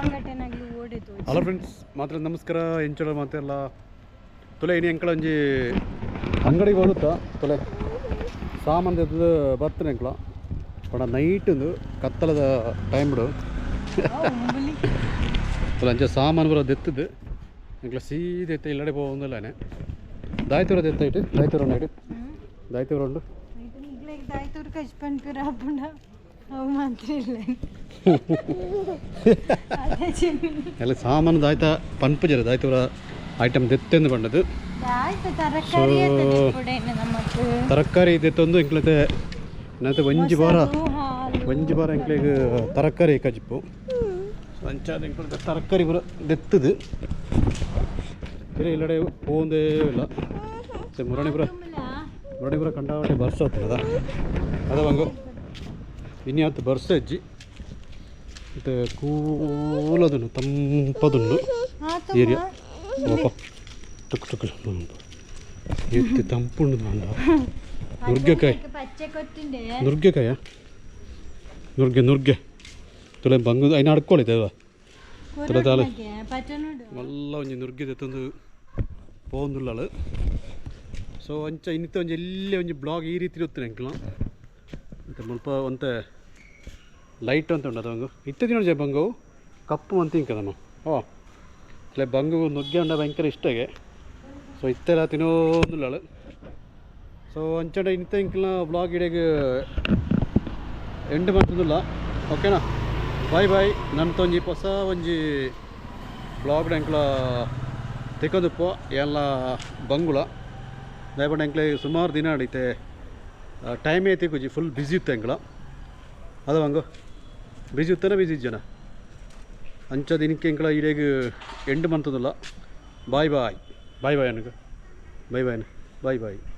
hello friends ಮಾತ್ರ ನಮಸ್ಕಾರ ಎಂಚಲ ಮಾತೆಲ್ಲ ತೊಲೆ ಇನಿ ಎಂಕಳ ಒಂಜಿ ಅಂಗಡಿಗೆ ಹೋಗುತ್ತಾ ತೊಲೆ ಸಾಮಾನು ತೆಗೆದು ಬರ್ತಾನೆ ಎಂಕಳ ಪಡ ನೈಟ್ ಒಂದು ಕತ್ತಲದ ಟೈಮ್ ಬಿಡು ತೊಲೆ ಅಂಚೆ ಸಾಮಾನು ಬರೋದು ಎತ್ತದು ಎಂಕಳ ಸೀದೆ ಎತ್ತ ಇಲ್ಲಡೆ ಹೋಗೋದಿಲ್ಲನೆ ದಾಯ್ತೂರ ಎತ್ತಾಯಿಟ್ಟು ದಾಯ್ತೂರ ನೈಟ್ ದಾಯ್ತೂರ ಉಂಡು ಎಲ್ಲ ಸಾಮಾನು ದಾಯ್ತ ಪನ್ಪುಜರ ದಾಯ್ತೂರ ಐಟಮ್ ದೆತ್ತೆಂದು ಬಂದದ್ದು ತರಕಾರಿ ದೆತ್ತೊಂದು ಎಂಕ್ಲತೆ ನತ್ತೆ ಒಂಜಿ ಬಾರ ಎಂಕ್ಲಿಗೆ ತರಕಾರಿ ಕಜಿಪ್ಪು ಅಂಚಾದ ಎಂಕ್ಲತೆ ತರಕಾರಿ ಬರ ದೆತ್ತದು ಬೇರೆ ಇಲ್ಲಡೆ ಹೋಗೇ ಇಲ್ಲ ಮುರಣಿಪುರ ಕಂಡಾವಟ್ಟೆ ಬರ್ಸ ಹೋಗ್ತದ ಅದ ಬಂಗು ಇನ್ಯಾವತ್ತು ಬರ್ಸ ಅಜ್ಜಿ ಮತ್ತು ಕೂಲದುಂಡು ತಂಪದುಂಡು ಏರಿಯಾ ಓಪ ಟುಕ್ ಟುಕ್ ಎತ್ತಿ ತಂಪುಂಡು ಅಂಡ ನುರ್ಗೆಕಾಯಿ ನುರ್ಗೆ ತುಲೆ ಬಂಗು ಐನ ಅಡ್ಕೊಳಿತದ ತುಲೆ ತಾಲೆ ಮಲ್ಲ ಒಂಜಿ ನುರ್ಗೆ ತೆತ್ತೊಂದು ಪೋಂದುಳ್ಳಾಳು ಸೊ ಅಂಚ ಇನ್ನಿತ್ತ ಒಂಜಿ ಎಲ್ಲೇ ಒಂಜಿ ಬ್ಲಾಗ್ ಈ ರೀತಿ ಇರುತ್ತೆ ಅಂಕಲ ಮತ್ತು ಮುಲ್ಪ ಒಂತೆ ಲೈಟ್ ಅಂತ ಉಂಟು ಅದು ಇತ್ತೆ ದಿನ ಬಂಗು ಕಪ್ಪು ಅಂತ ಇಂಕದಮ್ಮ ಓ ಅಲ್ಲೇ ಬಂಗು ನುಗ್ಗೆ ಉಂಡ ಭಯಂಕರ ಇಷ್ಟಗೆ ಸೊ ಇತ್ತೆಲ್ಲ ತಿನ್ನೋದಿಲ್ಲಾಳು ಸೊ ಅಂಚಂಡ ಇನ್ನಿತ್ತ ಇಂಕಲ್ನ ಬ್ಲಾಗ್ ಇಡೆಗೆ ಎಂಡ್ ಮಾಡ್ತದಿಲ್ಲ ಓಕೆನಾ ಬಾಯ್ ಬಾಯ್ ನನ್ನ ಒಂಜಿ ಹೊಸ ಒಂಜಿ ಬ್ಲಾಗ್ ಎಂಕ್ಲ ತೆಕ್ಕೊಂದುಪ್ಪ ಎಲ್ಲ ಬಂಗುಳ ದಯಪಂಡ ಎಂಕ್ಲೆ ಸುಮಾರು ದಿನ ಆಡೈತೆ ಟೈಮ್ ಐತಿ ಕುಜಿ ಫುಲ್ ಬ್ಯುಸಿ ಇತ್ತು ಎಂಕ್ಲ ಅದ ಬಂಗು ಬಿಜಿ ಇತ್ತಾನೆ ಬಿಜಿ ಜನ ಅಂಚ ದಿನಕ್ಕೆ ಎಂಕ್ಲ ಇಡೆಗೆ ಎಂಡ್ ಮಾಡ್ತದಲ್ಲ ಬಾಯ್ ಬಾಯ್ ಬಾಯ್ ಬಾಯ್ ನನಗೆ ಬಾಯ್ ಬಾಯ್ ಬಾಯ್ ಬಾಯ್